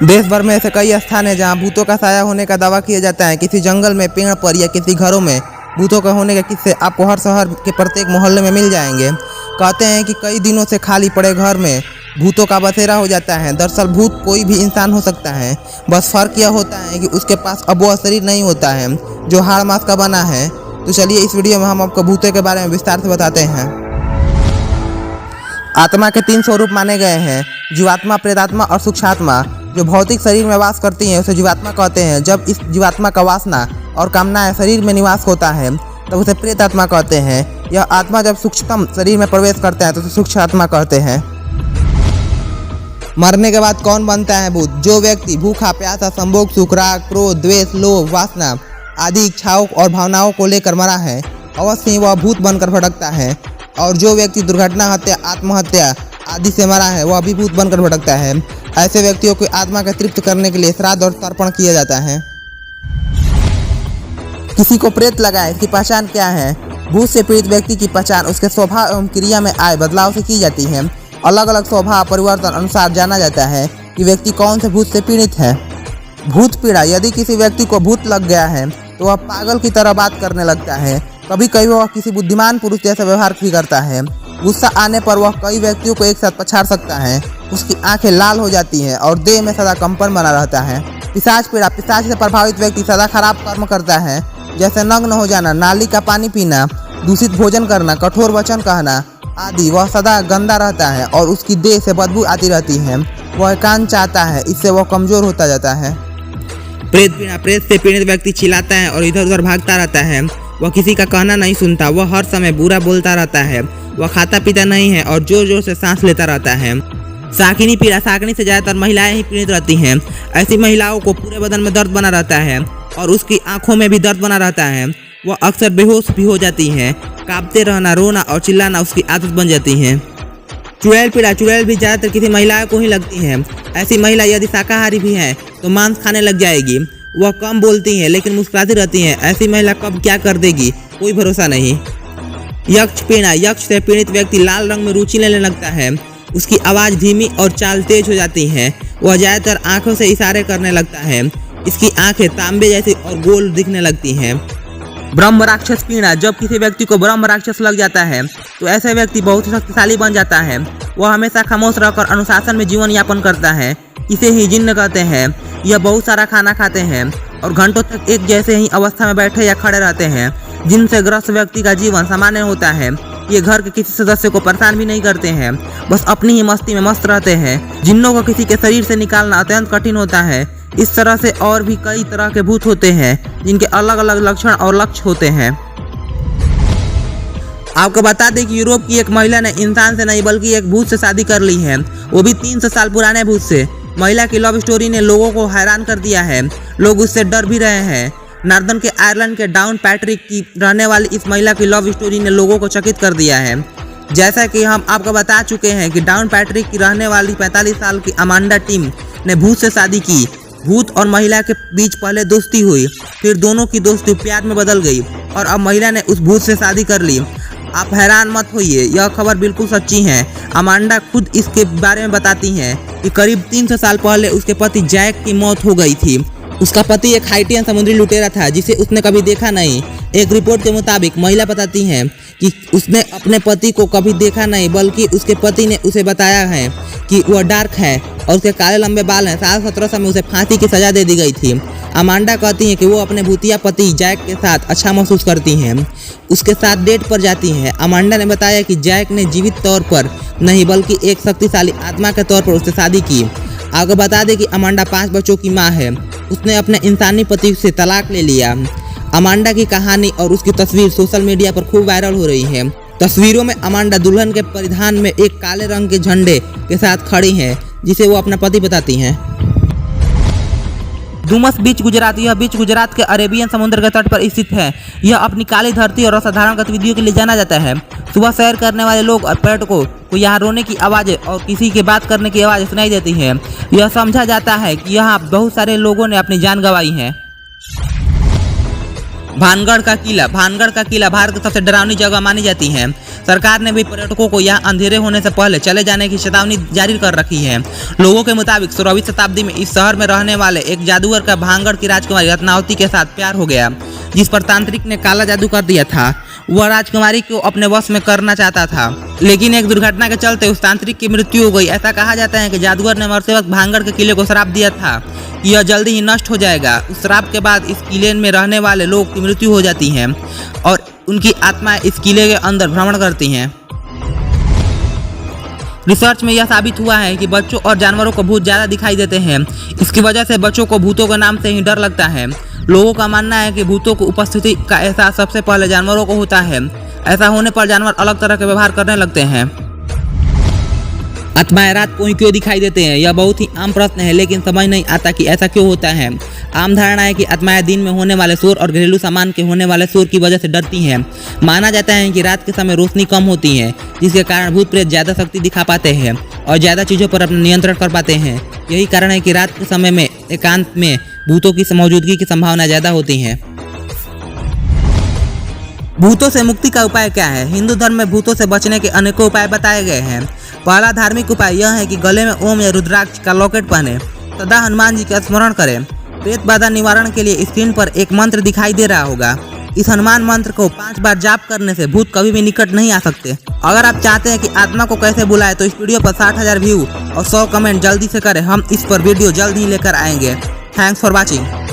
देश भर में ऐसे कई स्थान हैं जहां भूतों का साया होने का दावा किया जाता है। किसी जंगल में, पेड़ पर या किसी घरों में भूतों के होने के किस्से आपको हर शहर के प्रत्येक मोहल्ले में मिल जाएंगे। कहते हैं कि कई दिनों से खाली पड़े घर में भूतों का बसेरा हो जाता है। दरअसल भूत कोई भी इंसान हो सकता है, बस फर्क यह होता है कि उसके पास अब वह शरीर नहीं होता है जो हाड़ मांस का बना है। तो चलिए इस वीडियो में हम आपको भूतों के बारे में विस्तार से बताते हैं। आत्मा के 3 स्वरूप माने गए हैं, जीवात्मा, प्रेतात्मा और सूक्ष्मात्मा। जो भौतिक शरीर में वास करती हैं उसे जीवात्मा कहते हैं। जब इस जीवात्मा का वासना और कामनाएं शरीर में निवास होता है तब उसे प्रेतात्मा कहते हैं। यह आत्मा जब सूक्ष्मतम शरीर में प्रवेश करता है तो उसे सूक्ष्मात्मा कहते हैं। मरने के बाद कौन बनता है भूत? जो व्यक्ति भूखा, प्यासा, संभोग, सुख, राग, क्रोध, द्वेष, लोभ, वासना आदि इच्छाओं और भावनाओं को लेकर मरा है, अवश्य ही वह भूत बनकर भटकता है। और जो व्यक्ति दुर्घटना, हत्या, आत्महत्या आदि से मरा है वह भी भूत बनकर भटकता है। ऐसे व्यक्तियों की आत्मा को तृप्त करने के लिए श्राद्ध और तर्पण किया जाता है। किसी को प्रेत लगा है, इसकी पहचान क्या है? भूत से पीड़ित व्यक्ति की पहचान उसके स्वभाव एवं क्रिया में आए बदलाव से की जाती है। अलग अलग स्वभाव परिवर्तन अनुसार जाना जाता है कि व्यक्ति कौन से भूत से पीड़ित है। भूत पीड़ा: यदि किसी व्यक्ति को भूत लग गया है तो वह पागल की तरह बात करने लगता है। कभी कभी वह किसी बुद्धिमान पुरुष जैसा व्यवहार भी करता है। गुस्सा आने पर वह कई व्यक्तियों को एक साथ पछाड़ सकता है। उसकी आंखें लाल हो जाती हैं और देह में सदा कंपन बना रहता है। पिशाच पीड़ा: पिशाच से प्रभावित व्यक्ति सदा खराब कर्म करता है, जैसे नग्न हो जाना, नाली का पानी पीना, दूषित भोजन करना, कठोर वचन कहना आदि। वह सदा गंदा रहता है और उसकी देह से बदबू आती रहती है। वह एकांत चाहता है, इससे वह कमजोर होता जाता है। प्रेत पीड़ा: प्रेत से पीड़ित व्यक्ति चिल्लाता है और इधर उधर भागता रहता है। वह किसी का कहना नहीं सुनता, वह हर समय बुरा बोलता रहता है। वह खाता पीता नहीं है और जोर जोर से सांस लेता रहता है। शाकिनी पीड़ा: शाकिनी से ज़्यादातर महिलाएं ही पीड़ित रहती हैं। ऐसी महिलाओं को पूरे बदन में दर्द बना रहता है और उसकी आंखों में भी दर्द बना रहता है। वह अक्सर बेहोश भी हो जाती हैं। कांपते रहना, रोना और चिल्लाना उसकी आदत बन जाती है। चुड़ैल पीड़ा: चुड़ैल भी ज़्यादातर किसी महिला को ही लगती है। ऐसी महिला यदि शाकाहारी भी है तो मांस खाने लग जाएगी। वह कम बोलती हैं लेकिन मुस्कुराती रहती हैं। ऐसी महिला कब क्या कर देगी, कोई भरोसा नहीं। यक्ष पीड़ा: यक्ष से पीड़ित व्यक्ति लाल रंग में रुचि लेने लगता है। उसकी आवाज़ धीमी और चाल तेज हो जाती है। वह ज़्यादातर आंखों से इशारे करने लगता है। इसकी आंखें तांबे जैसी और गोल दिखने लगती हैं। ब्रह्म राक्षस पीड़ा: जब किसी व्यक्ति को ब्रह्म राक्षस लग जाता है तो ऐसा व्यक्ति बहुत ही शक्तिशाली बन जाता है। वह हमेशा खामोश रहकर अनुशासन में जीवन यापन करता है। इसे ही जिन्न कहते हैं। यह बहुत सारा खाना खाते हैं और घंटों तक एक जैसे ही अवस्था में बैठे या खड़े रहते हैं। जिनसे ग्रस्त व्यक्ति का जीवन सामान्य होता है। ये घर के किसी सदस्य को परेशान भी नहीं करते हैं, बस अपनी ही मस्ती में मस्त रहते हैं। जिन्नों को किसी के शरीर से निकालना अत्यंत कठिन होता है। इस तरह से और भी कई तरह के भूत होते हैं जिनके अलग अलग लक्षण और लक्ष्य होते हैं। आपको बता दें कि यूरोप की एक महिला ने इंसान से नहीं बल्कि एक भूत से शादी कर ली है, वो भी 300 साल पुराने भूत से। महिला की लव स्टोरी ने लोगों को हैरान कर दिया है। लोग उससे डर भी रहे हैं। नार्दन के आयरलैंड के डाउन पैट्रिक की रहने वाली इस महिला की लव स्टोरी ने लोगों को चकित कर दिया है। जैसा कि हम आपको बता चुके हैं कि डाउन पैट्रिक की रहने वाली 45 साल की अमांडा टिम ने भूत से शादी की। भूत और महिला के बीच पहले दोस्ती हुई, फिर दोनों की दोस्ती प्यार में बदल गई और अब महिला ने उस भूत से शादी कर ली। आप हैरान मत होइए, यह खबर बिल्कुल सच्ची है। अमांडा खुद इसके बारे में बताती हैं कि करीब 300 साल पहले उसके पति जैक की मौत हो गई थी। उसका पति एक हाइटियन समुद्री लुटेरा था जिसे उसने कभी देखा नहीं। एक रिपोर्ट के मुताबिक महिला बताती हैं कि उसने अपने पति को कभी देखा नहीं, बल्कि उसके पति ने उसे बताया है कि वह डार्क है और उसके काले लंबे बाल हैं। साल 1700 में उसे फांसी की सजा दे दी गई थी। अमांडा कहती हैं कि वो अपने भूतिया पति जैक के साथ अच्छा महसूस करती हैं, उसके साथ डेट पर जाती हैं। अमांडा ने बताया कि जैक ने जीवित तौर पर नहीं बल्कि एक शक्तिशाली आत्मा के तौर पर उससे शादी की। आपको बता दें कि अमांडा 5 बच्चों की माँ है। उसने अपने इंसानी पति से तलाक ले लिया। अमांडा की कहानी और उसकी तस्वीर सोशल मीडिया पर खूब वायरल हो रही है। तस्वीरों में अमांडा दुल्हन के परिधान में एक काले रंग के झंडे के साथ खड़ी हैं, जिसे वो अपना पति बताती हैं। डूमस बीच गुजरात: यह बीच गुजरात के अरेबियन समुद्र के तट पर स्थित है। यह अपनी काली धरती और असाधारण गतिविधियों के लिए जाना जाता है। सुबह सैर करने वाले लोग और पर्यटकों को यहाँ रोने की आवाज़ें और किसी के बात करने की आवाज़ें सुनाई देती हैं। यह समझा जाता है कि यहाँ बहुत सारे लोगों ने अपनी जान गंवाई है। भानगढ़ का किला भारत की सबसे डरावनी जगह मानी जाती है। सरकार ने भी पर्यटकों को यहाँ अंधेरे होने से पहले चले जाने की चेतावनी जारी कर रखी है। लोगों के मुताबिक 16वीं शताब्दी में इस शहर में रहने वाले एक जादूगर का भानगढ़ की राजकुमारी रत्नावती के साथ प्यार हो गया, जिस पर तांत्रिक ने काला जादू कर दिया था। वह राजकुमारी को अपने वश में करना चाहता था, लेकिन एक दुर्घटना के चलते उस तांत्रिक की मृत्यु हो गई। ऐसा कहा जाता है कि जादूगर ने मरते वक्त भानगढ़ के किले को श्राप दिया था, यह जल्दी ही नष्ट हो जाएगा। उस श्राप के बाद इस किले में रहने वाले लोग की मृत्यु हो जाती है और उनकी आत्माएं इस किले के अंदर भ्रमण करती हैं। रिसर्च में यह साबित हुआ है कि बच्चों और जानवरों को भूत ज़्यादा दिखाई देते हैं। इसकी वजह से बच्चों को भूतों के नाम से ही डर लगता है। लोगों का मानना है कि भूतों की उपस्थिति का एहसास सबसे पहले जानवरों को होता है। ऐसा होने पर जानवर अलग तरह के व्यवहार करने लगते हैं। आत्माएं रात को ही क्यों दिखाई देते हैं? यह बहुत ही आम प्रश्न है, लेकिन समझ नहीं आता कि ऐसा क्यों होता है। आम धारणा है कि आत्माएं दिन में होने वाले शोर और घरेलू सामान के होने वाले शोर की वजह से डरती हैं। माना जाता है कि रात के समय रोशनी कम होती है, जिसके कारण भूत प्रेत ज़्यादा शक्ति दिखा पाते हैं और ज़्यादा चीज़ों पर अपना नियंत्रण कर पाते हैं। यही कारण है कि रात के समय में एकांत में भूतों की मौजूदगी की संभावना ज़्यादा होती है। भूतों से मुक्ति का उपाय क्या है? हिंदू धर्म में भूतों से बचने के अनेकों उपाय बताए गए हैं। पहला धार्मिक उपाय यह है कि गले में ओम या रुद्राक्ष का लॉकेट पहने, सदा हनुमान जी का स्मरण करें। प्रेत बाधा निवारण के लिए स्क्रीन पर एक मंत्र दिखाई दे रहा होगा। इस हनुमान मंत्र को 5 बार जाप करने से भूत कभी भी निकट नहीं आ सकते। अगर आप चाहते हैं कि आत्मा को कैसे बुलाए तो इस वीडियो पर 60,000 व्यू और 100 कमेंट जल्दी से करें। हम इस पर वीडियो जल्द ही लेकर आएंगे। Thanks for watching.